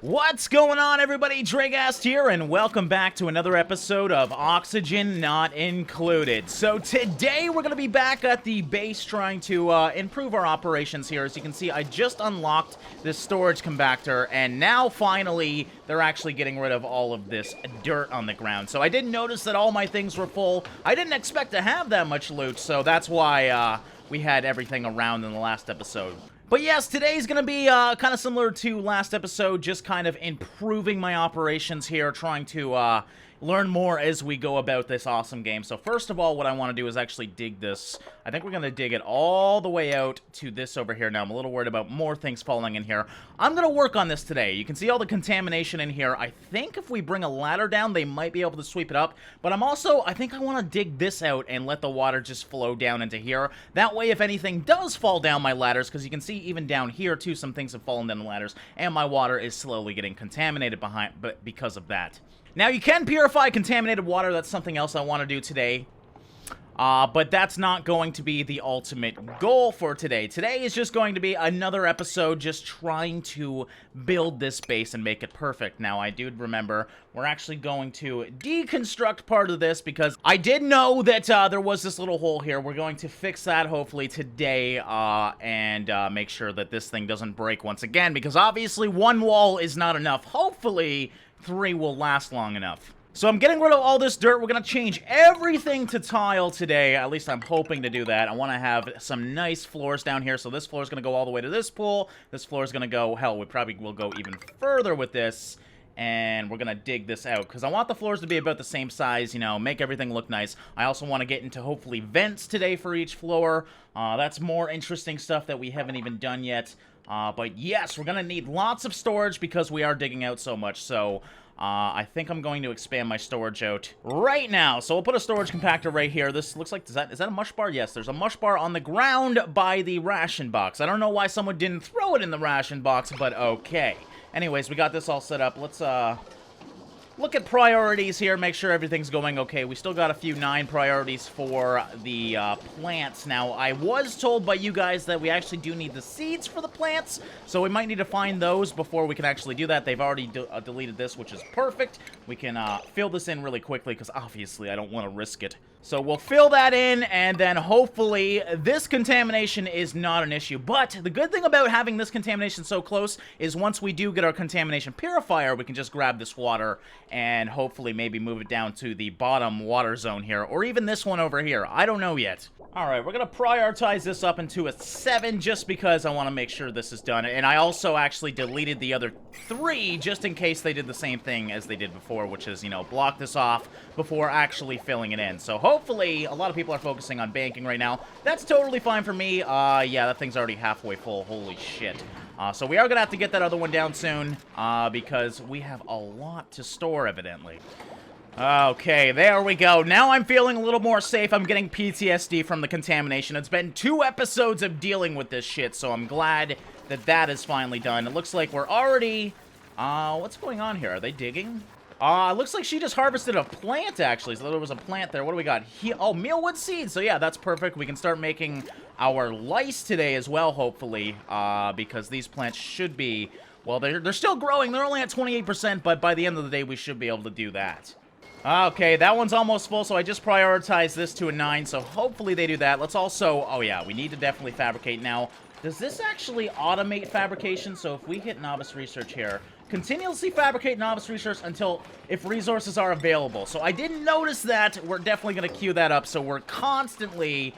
What's going on, everybody? Dragast here, and welcome back to another episode of Oxygen Not Included. So today we're going to be back at the base trying to improve our operations here. As you can see, I just unlocked this storage compactor, and now finally they're actually getting rid of all of this dirt on the ground. So I didn't notice that all my things were full. I didn't expect to have that much loot, so that's why we had everything around in the last episode. But yes, today's going to be kind of similar to last episode, just kind of improving my operations here, trying to learn more as we go about this awesome game. So first of all, what I want to do is actually dig this. I think we're going to dig it all the way out to this over here. Now, I'm a little worried about more things falling in here. I'm going to work on this today. You can see all the contamination in here. I think if we bring a ladder down, they might be able to sweep it up. But I think I want to dig this out and let the water just flow down into here. That way, if anything does fall down my ladders, because you can see even down here, too, some things have fallen down the ladders, and my water is slowly getting contaminated because of that. Now, you can purify contaminated water. That's something else I want to do today. But that's not going to be the ultimate goal for today. Today is just going to be another episode just trying to build this base and make it perfect. Now, I do remember we're actually going to deconstruct part of this because I did know that there was this little hole here. We're going to fix that hopefully today and make sure that this thing doesn't break once again, because obviously one wall is not enough. Hopefully 3 will last long enough. So I'm getting rid of all this dirt. We're going to change everything to tile today. At least I'm hoping to do that. I want to have some nice floors down here. So this floor is going to go all the way to this pool. This floor is going to go, hell, we probably will go even further with this. And we're going to dig this out, because I want the floors to be about the same size, you know, make everything look nice. I also want to get into, hopefully, vents today for each floor. That's more interesting stuff that we haven't even done yet. But yes, we're going to need lots of storage because we are digging out so much. So I think I'm going to expand my storage out right now. So we'll put a storage compactor right here. This looks like, is that a mush bar? Yes, there's a mush bar on the ground by the ration box. I don't know why someone didn't throw it in the ration box, but okay. Anyways, we got this all set up. Let's look at priorities here, make sure everything's going okay. We still got a few 9 priorities for the plants. Now, I was told by you guys that we actually do need the seeds for the plants, so we might need to find those before we can actually do that. They've already deleted this, which is perfect. We can fill this in really quickly, because obviously I don't want to risk it. So we'll fill that in, and then hopefully this contamination is not an issue. But the good thing about having this contamination so close is once we do get our contamination purifier, we can just grab this water and hopefully maybe move it down to the bottom water zone here, or even this one over here. I don't know yet. Alright, we're going to prioritize this up into a 7 just because I want to make sure this is done. And I also actually deleted the other 3 just in case they did the same thing as they did before, which is, you know, block this off before actually filling it in. So hopefully, a lot of people are focusing on banking right now. That's totally fine for me. Yeah, that thing's already halfway full. Holy shit. So we are going to have to get that other one down soon because we have a lot to store, evidently. Okay, there we go. Now I'm feeling a little more safe. I'm getting PTSD from the contamination. It's been 2 episodes of dealing with this shit, so I'm glad that that is finally done. It looks like we're already... what's going on here? Are they digging? It looks like she just harvested a plant, actually. So there was a plant there. What do we got here? Oh, mealwood seeds. So yeah, that's perfect. We can start making our lice today as well, hopefully, because these plants should be... Well, they're still growing. They're only at 28%, but by the end of the day, we should be able to do that. Okay, that one's almost full, so I just prioritized this to a 9, so hopefully they do that. Let's also... Oh, yeah, we need to definitely fabricate. Now, does this actually automate fabrication? So if we hit Novice Research here, continuously fabricate Novice Research until if resources are available. So I didn't notice that. We're definitely going to queue that up, so we're constantly...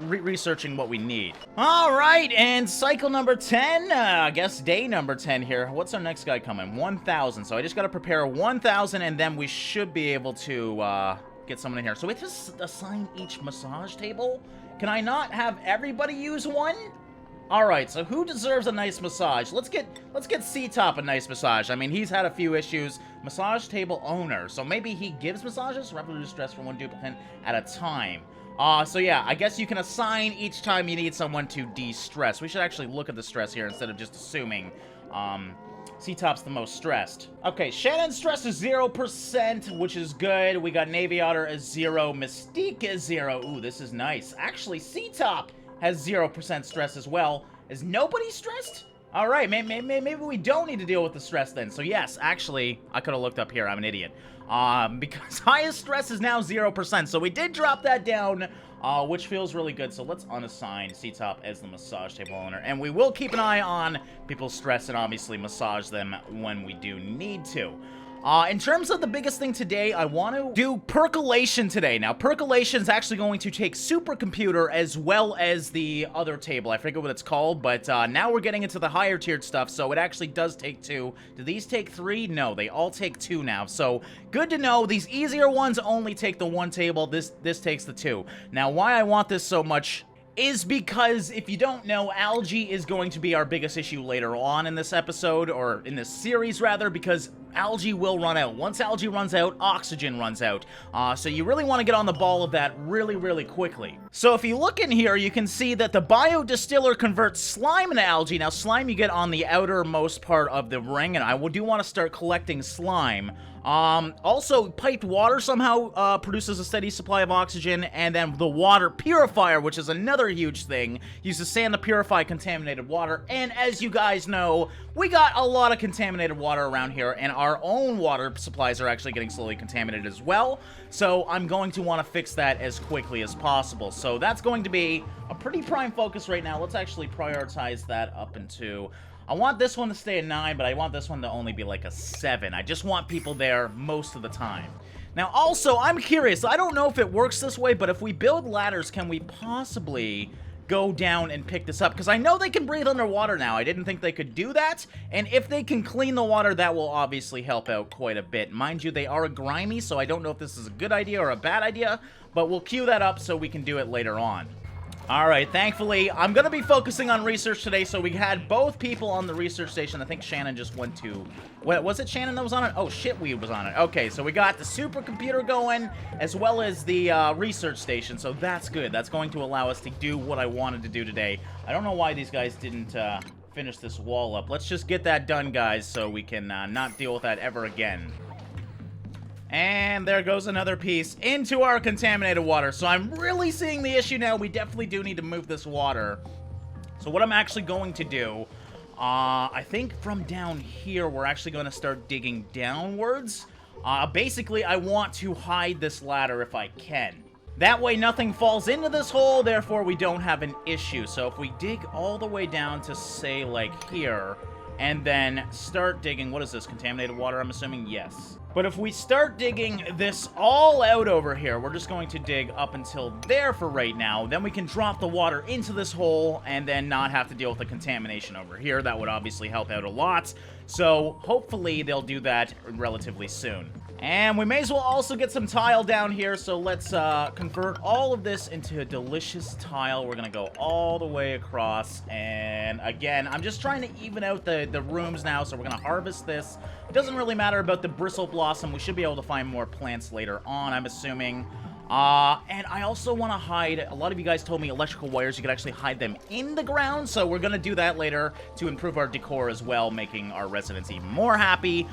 researching what we need. All right, and cycle number 10, I guess day number 10 here. What's our next guy coming? 1,000. So I just got to prepare 1,000, and then we should be able to get someone in here. So we just assign each massage table? Can I not have everybody use one? All right, so who deserves a nice massage? Let's get C-Top a nice massage. I mean, he's had a few issues. Massage table owner. So maybe he gives massages? Rapidly stress for 1 duplicant at a time. So yeah, I guess you can assign each time you need someone to de-stress. We should actually look at the stress here instead of just assuming, C-Top's the most stressed. Okay, Shannon's stress is 0%, which is good. We got Navy Otter as 0, Mystique is 0. Ooh, this is nice. Actually, C-Top has 0% stress as well. Is nobody stressed? All right, maybe we don't need to deal with the stress then. So yes, actually, I could have looked up here. I'm an idiot. Because highest stress is now 0%. So we did drop that down, which feels really good. So let's unassign C-Top as the massage table owner. And we will keep an eye on people's stress and obviously massage them when we do need to. In terms of the biggest thing today, I want to do percolation today. Now, percolation is actually going to take supercomputer as well as the other table. I forget what it's called, but now we're getting into the higher tiered stuff, so it actually does take 2. Do these take 3? No, they all take 2 now. So, good to know. These easier ones only take the 1 table. This takes the 2. Now, why I want this so much is because, if you don't know, algae is going to be our biggest issue later on in this episode, or in this series, rather, because algae will run out. Once algae runs out, oxygen runs out. So you really want to get on the ball of that really, really quickly. So if you look in here, you can see that the biodistiller converts slime into algae. Now, slime you get on the outermost part of the ring, and I do want to start collecting slime. Also, piped water somehow produces a steady supply of oxygen, and then the water purifier, which is another huge thing, uses sand to purify contaminated water. And as you guys know, we got a lot of contaminated water around here, and our own water supplies are actually getting slowly contaminated as well. So I'm going to want to fix that as quickly as possible. So that's going to be a pretty prime focus right now. Let's actually prioritize that up into... I want this one to stay a 9, but I want this one to only be like a 7. I just want people there most of the time. Now, also, I'm curious. I don't know if it works this way, but if we build ladders, can we possibly go down and pick this up? Because I know they can breathe underwater now. I didn't think they could do that. And if they can clean the water, that will obviously help out quite a bit. Mind you, they are grimy, so I don't know if this is a good idea or a bad idea, but we'll queue that up so we can do it later on. Alright, thankfully, I'm going to be focusing on research today, so we had both people on the research station. I think Shannon just went to... What, was it Shannon that was on it? Oh, Shitweed was on it. Okay, so we got the supercomputer going, as well as the research station, so that's good. That's going to allow us to do what I wanted to do today. I don't know why these guys didn't finish this wall up. Let's just get that done, guys, so we can not deal with that ever again. And there goes another piece into our contaminated water. So I'm really seeing the issue now. We definitely do need to move this water. So what I'm actually going to do, I think from down here, we're actually going to start digging downwards. Basically, I want to hide this ladder if I can. That way nothing falls into this hole, therefore we don't have an issue. So if we dig all the way down to, say, like here, and then start digging, what is this, contaminated water, I'm assuming? Yes. But if we start digging this all out over here, we're just going to dig up until there for right now, then we can drop the water into this hole and then not have to deal with the contamination over here. That would obviously help out a lot. So hopefully they'll do that relatively soon. And we may as well also get some tile down here, so let's convert all of this into a delicious tile. We're going to go all the way across, and again, I'm just trying to even out the rooms now, so we're going to harvest this. It doesn't really matter about the bristle blossom. We should be able to find more plants later on, I'm assuming. And I also want to hide, a lot of you guys told me electrical wires, you could actually hide them in the ground, so we're going to do that later to improve our decor as well, making our residents even more happy.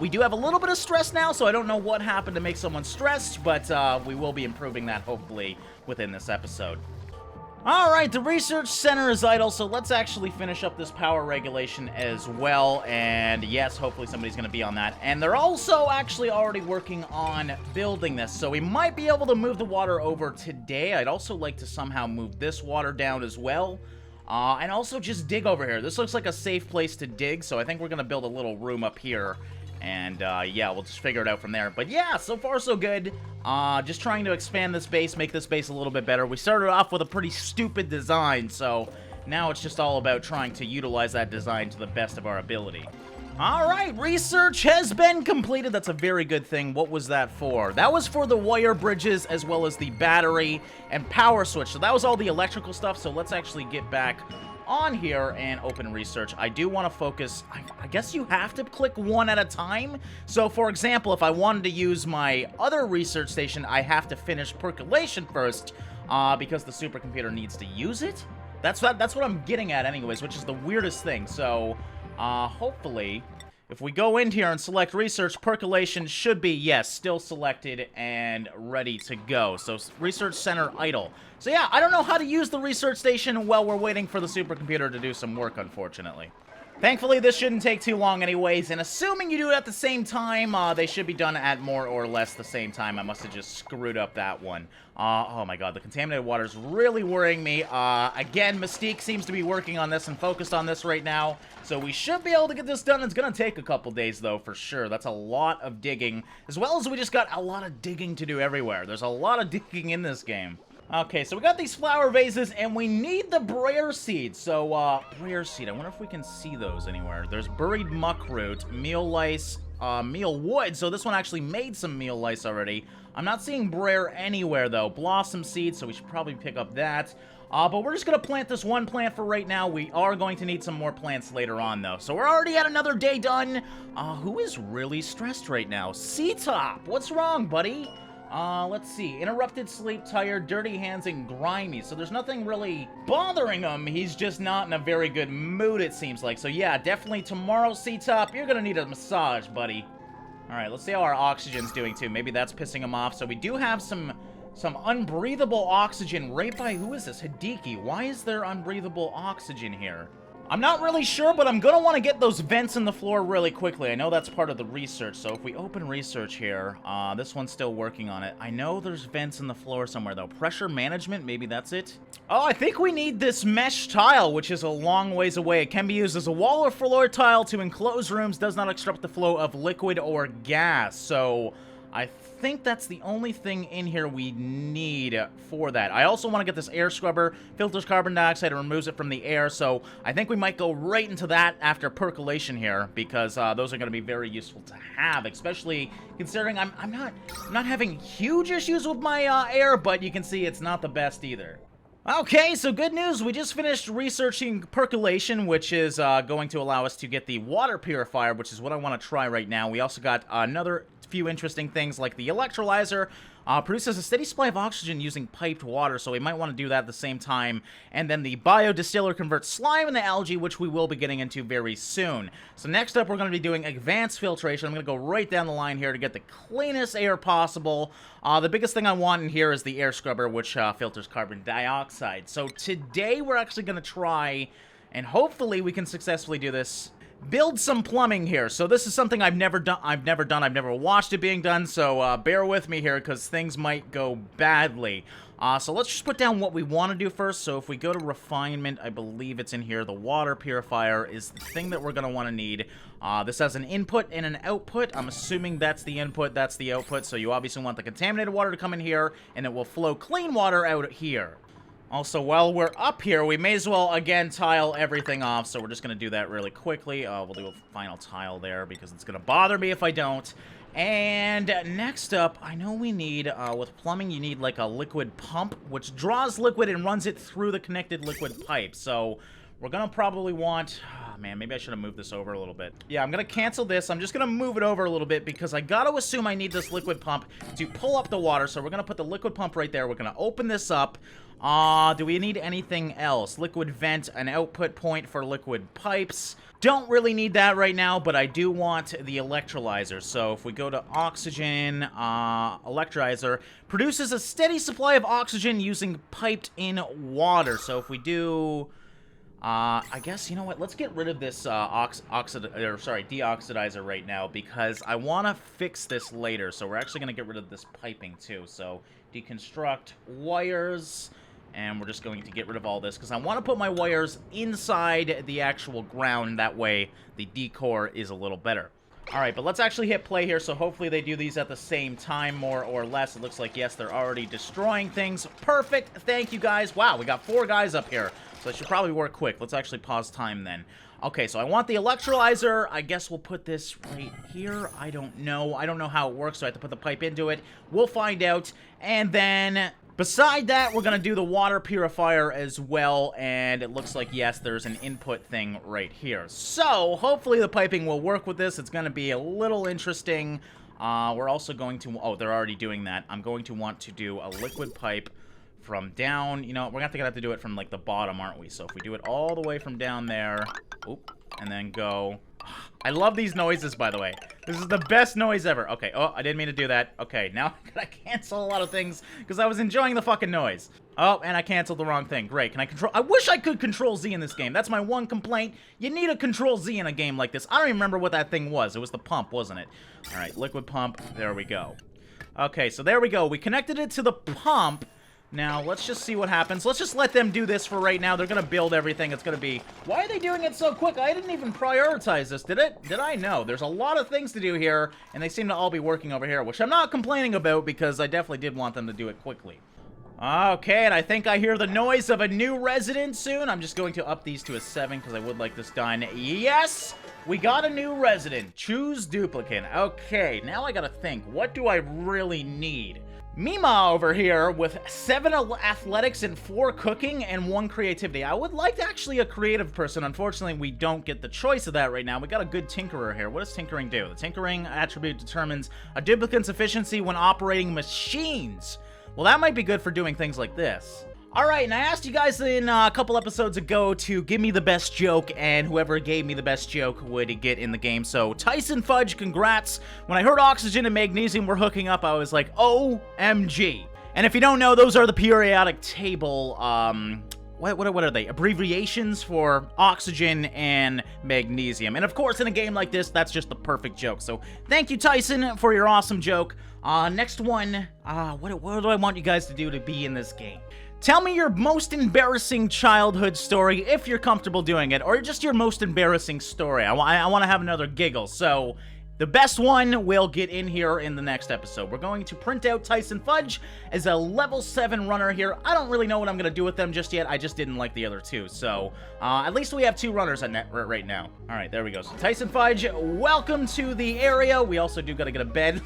We do have a little bit of stress now, so I don't know what happened to make someone stressed, but we will be improving that hopefully within this episode. Alright, the research center is idle, so let's actually finish up this power regulation as well, and yes, hopefully somebody's going to be on that. And they're also actually already working on building this, so we might be able to move the water over today. I'd also like to somehow move this water down as well, and also just dig over here. This looks like a safe place to dig, so I think we're going to build a little room up here. And, yeah, we'll just figure it out from there. But, yeah, so far so good. Just trying to expand this base, make this base a little bit better. We started off with a pretty stupid design, so now it's just all about trying to utilize that design to the best of our ability. Alright, research has been completed. That's a very good thing. What was that for? That was for the wire bridges, as well as the battery and power switch. So that was all the electrical stuff, so let's actually get back on here and open research. I do want to focus, I guess you have to click one at a time. So for example, if I wanted to use my other research station, I have to finish percolation first, because the supercomputer needs to use it. That's what I'm getting at anyways, which is the weirdest thing. So hopefully, if we go in here and select research, percolation should be, yes, still selected and ready to go. So research center idle. So yeah, I don't know how to use the research station while we're waiting for the supercomputer to do some work, unfortunately. Thankfully, this shouldn't take too long anyways, and assuming you do it at the same time, they should be done at more or less the same time. I must have just screwed up that one. Oh my god, the contaminated water is really worrying me. Again, Mystique seems to be working on this and focused on this right now, so we should be able to get this done. It's gonna take a couple days, though, for sure. That's a lot of digging, as well as we just got a lot of digging to do everywhere. There's a lot of digging in this game. Okay, so we got these flower vases, and we need the Briar seed. So, Briar seed, I wonder if we can see those anywhere. There's buried muckroot, meal lice, meal wood. So this one actually made some meal lice already. I'm not seeing Briar anywhere, though. Blossom seed, so we should probably pick up that. But we're just going to plant this one plant for right now. We are going to need some more plants later on, though. So we're already at another day done. Who is really stressed right now? C-Top, what's wrong, buddy? Let's see. Interrupted sleep, tired, dirty hands, and grimy. So there's nothing really bothering him. He's just not in a very good mood, it seems like. So yeah, definitely tomorrow, C-Top, you're gonna need a massage, buddy. Alright, let's see how our oxygen's doing, too. Maybe that's pissing him off. So we do have some unbreathable oxygen right by... Who is this? Hideki. Why is there unbreathable oxygen here? I'm not really sure, but I'm gonna want to get those vents in the floor really quickly. I know that's part of the research, so if we open research here, this one's still working on it. I know there's vents in the floor somewhere, though. Pressure management, maybe that's it? Oh, I think we need this mesh tile, which is a long ways away. It can be used as a wall or floor tile to enclose rooms, does not obstruct the flow of liquid or gas. So I think that's the only thing in here we need for that. I also want to get this air scrubber, filters carbon dioxide and removes it from the air, so I think we might go right into that after percolation here, because those are going to be very useful to have, especially considering I'm not having huge issues with my air, but you can see it's not the best either. Okay, so good news. We just finished researching percolation, which is going to allow us to get the water purifier, which is what I want to try right now. We also got another few interesting things like the electrolyzer. Produces a steady supply of oxygen using piped water, so we might want to do that at the same time. And then the biodistiller converts slime into algae, which we will be getting into very soon. So next up, we're going to be doing advanced filtration. I'm going to go right down the line here to get the cleanest air possible. The biggest thing I want in here is the air scrubber, which filters carbon dioxide. So today, we're actually going to try, and hopefully we can successfully do this, build some plumbing here. So this is something I've never watched it being done, so bear with me here because things might go badly. So let's just put down what we want to do first. So if we go to refinement, I believe it's in here. The water purifier is the thing that we're going to want to need. This has an input and an output. I'm assuming that's the input, that's the output. So you obviously want the contaminated water to come in here, and it will flow clean water out here. Also, while we're up here, we may as well, again, tile everything off, so we're just going to do that really quickly. We'll do a final tile there, because it's going to bother me if I don't. And next up, I know we need, with plumbing, you need, like, a liquid pump, which draws liquid and runs it through the connected liquid pipe. So we're going to probably want... Oh, man, maybe I should have moved this over a little bit. Yeah, I'm going to cancel this. I'm just going to move it over a little bit, because I got to assume I need this liquid pump to pull up the water. So we're going to put the liquid pump right there. We're going to open this up. Do we need anything else? Liquid vent, an output point for liquid pipes. Don't really need that right now, but I do want the electrolyzer. So if we go to oxygen, electrolyzer, produces a steady supply of oxygen using piped in water. So if we do, I guess, you know what, let's get rid of this deoxidizer right now, because I want to fix this later. So we're actually going to get rid of this piping too. So deconstruct wires. And we're just going to get rid of all this, because I want to put my wires inside the actual ground. That way, the decor is a little better. Alright, but let's actually hit play here, so hopefully they do these at the same time, more or less. It looks like, yes, they're already destroying things. Perfect! Thank you, guys. Wow, we got 4 guys up here, so it should probably work quick. Let's actually pause time, then. Okay, so I want the electrolyzer. I guess we'll put this right here. I don't know. I don't know how it works, so I have to put the pipe into it. We'll find out. And then... beside that, we're going to do the water purifier as well, and it looks like, yes, there's an input thing right here. So, hopefully the piping will work with this. It's going to be a little interesting. We're also going to... oh, they're already doing that. I'm going to want to do a liquid pipe from down... you know, we're going to have to do it from, like, the bottom, aren't we? So, if we do it all the way from down there... oop, and then go... I love these noises, by the way. This is the best noise ever. Okay, oh, I didn't mean to do that. Okay, now I gotta cancel a lot of things because I was enjoying the fucking noise. Oh, and I canceled the wrong thing. Great, can I control? I wish I could control Z in this game. That's my one complaint. You need a control Z in a game like this. I don't even remember what that thing was. It was the pump, wasn't it? All right, liquid pump. There we go. Okay, so there we go. We connected it to the pump. Now, let's just see what happens. Let's just let them do this for right now. They're going to build everything. It's going to be... Why are they doing it so quick? I didn't even prioritize this, did it? Did I? No. There's a lot of things to do here, and they seem to all be working over here, which I'm not complaining about because I definitely did want them to do it quickly. Okay, and I think I hear the noise of a new resident soon. I'm just going to up these to a 7 because I would like this done. Yes! We got a new resident. Choose duplicant. Okay, now I got to think. What do I really need? Mima over here with 7 athletics and 4 cooking and 1 creativity. I would like actually a creative person. Unfortunately, we don't get the choice of that right now. We got a good tinkerer here. What does tinkering do? The tinkering attribute determines a duplicant's efficiency when operating machines. Well, that might be good for doing things like this. Alright, and I asked you guys in a couple episodes ago to give me the best joke, and whoever gave me the best joke would get in the game. So, Tyson Fudge, congrats. When I heard oxygen and magnesium were hooking up, I was like, OMG. And if you don't know, those are the periodic table, what are they? Abbreviations for oxygen and magnesium. And of course, in a game like this, that's just the perfect joke. So, thank you, Tyson, for your awesome joke. Next one, what do I want you guys to do to be in this game? Tell me your most embarrassing childhood story, if you're comfortable doing it, or just your most embarrassing story. I want to have another giggle, so the best one will get in here in the next episode. We're going to print out Tyson Fudge as a level 7 runner here. I don't really know what I'm going to do with them just yet. I just didn't like the other 2, so at least we have 2 runners at net right now. All right, there we go. So Tyson Fudge, welcome to the area. We also do got to get a bed.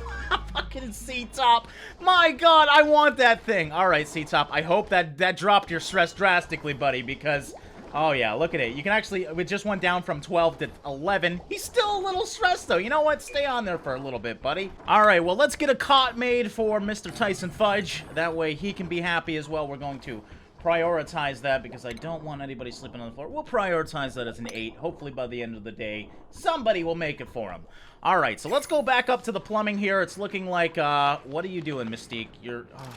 Fucking C-Top. My God, I want that thing. All right, C-Top, I hope that dropped your stress drastically, buddy, because... Oh, yeah, look at it. You can actually... It just went down from 12 to 11. He's still a little stressed, though. You know what? Stay on there for a little bit, buddy. All right, well, let's get a cot made for Mr. Tyson Fudge. That way he can be happy as well. We're going to prioritize that because I don't want anybody sleeping on the floor. We'll prioritize that as an 8. Hopefully, by the end of the day, somebody will make it for him. All right, so let's go back up to the plumbing here. It's looking like, what are you doing, Mystique?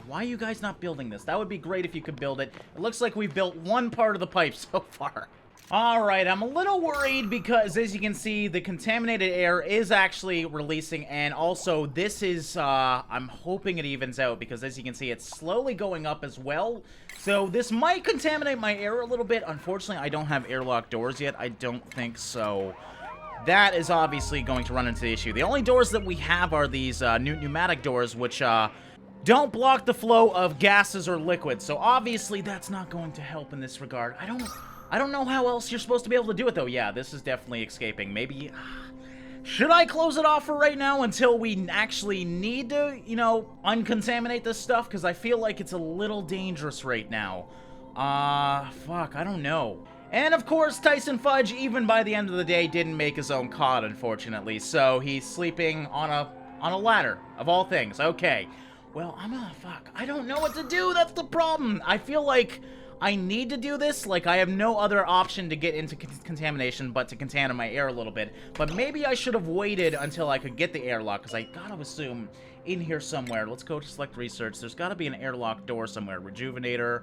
Why are you guys not building this? That would be great if you could build it. It looks like we've built one part of the pipe so far. All right, I'm a little worried because, as you can see, the contaminated air is actually releasing, and also this is, I'm hoping it evens out because, as you can see, it's slowly going up as well. So this might contaminate my air a little bit. Unfortunately, I don't have airlock doors yet. I don't think so. That is obviously going to run into the issue. The only doors that we have are these pneumatic doors, which don't block the flow of gases or liquids. So obviously that's not going to help in this regard. I don't know how else you're supposed to be able to do it, though. Yeah, this is definitely escaping. Maybe... should I close it off for right now until we actually need to, you know, uncontaminate this stuff? Because I feel like it's a little dangerous right now. Fuck, I don't know. And of course, Tyson Fudge, even by the end of the day, didn't make his own cot, unfortunately. So he's sleeping on a ladder, of all things. Okay. Well, fuck. I don't know what to do. That's the problem. I feel like I need to do this. Like, I have no other option to get into contamination but to contaminate my air a little bit. But maybe I should have waited until I could get the airlock, because I gotta assume in here somewhere. Let's go to select research. There's gotta be an airlock door somewhere. Rejuvenator.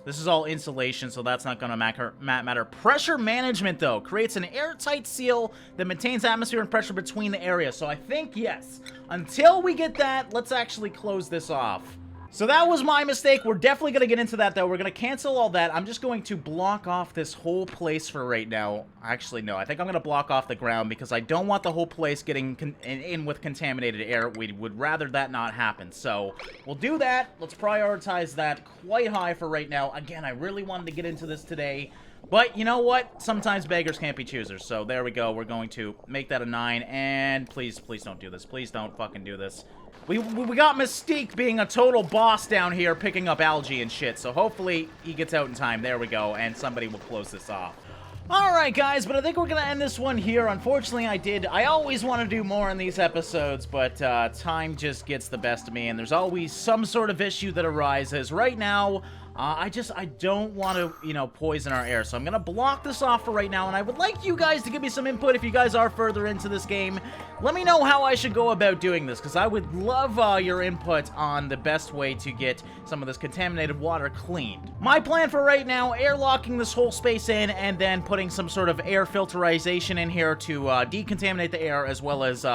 This is all insulation, so that's not gonna matter. Pressure management, though, creates an airtight seal that maintains atmosphere and pressure between the areas. So I think, yes, until we get that, let's actually close this off. So that was my mistake. We're definitely going to get into that, though. We're going to cancel all that. I'm just going to block off this whole place for right now. Actually, no. I think I'm going to block off the ground because I don't want the whole place getting in with contaminated air. We would rather that not happen. So we'll do that. Let's prioritize that quite high for right now. Again, I really wanted to get into this today. But you know what? Sometimes beggars can't be choosers. So there we go. We're going to make that a 9. And please, please don't do this. Please don't fucking do this. We got Mystique being a total boss down here, picking up algae and shit, so hopefully he gets out in time. There we go, and somebody will close this off. Alright, guys, but I think we're gonna end this one here. Unfortunately, I always want to do more in these episodes, but time just gets the best of me, and there's always some sort of issue that arises. Right now, I don't want to, you know, poison our air, so I'm gonna block this off for right now, and I would like you guys to give me some input if you guys are further into this game. Let me know how I should go about doing this, because I would love your input on the best way to get some of this contaminated water cleaned. My plan for right now, airlocking this whole space in, and then putting some sort of air filterization in here to decontaminate the air, as well as,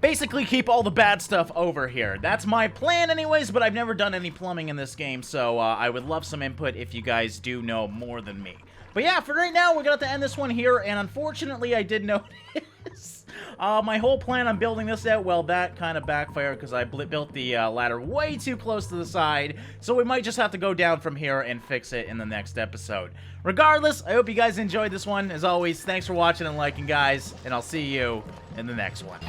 basically keep all the bad stuff over here. That's my plan anyways, but I've never done any plumbing in this game, so I would love some input if you guys do know more than me. But yeah, for right now, we're gonna have to end this one here, and unfortunately, I did notice my whole plan on building this out, well, that kind of backfired because I built the ladder way too close to the side, so we might just have to go down from here and fix it in the next episode. Regardless, I hope you guys enjoyed this one. As always, thanks for watching and liking, guys, and I'll see you in the next one.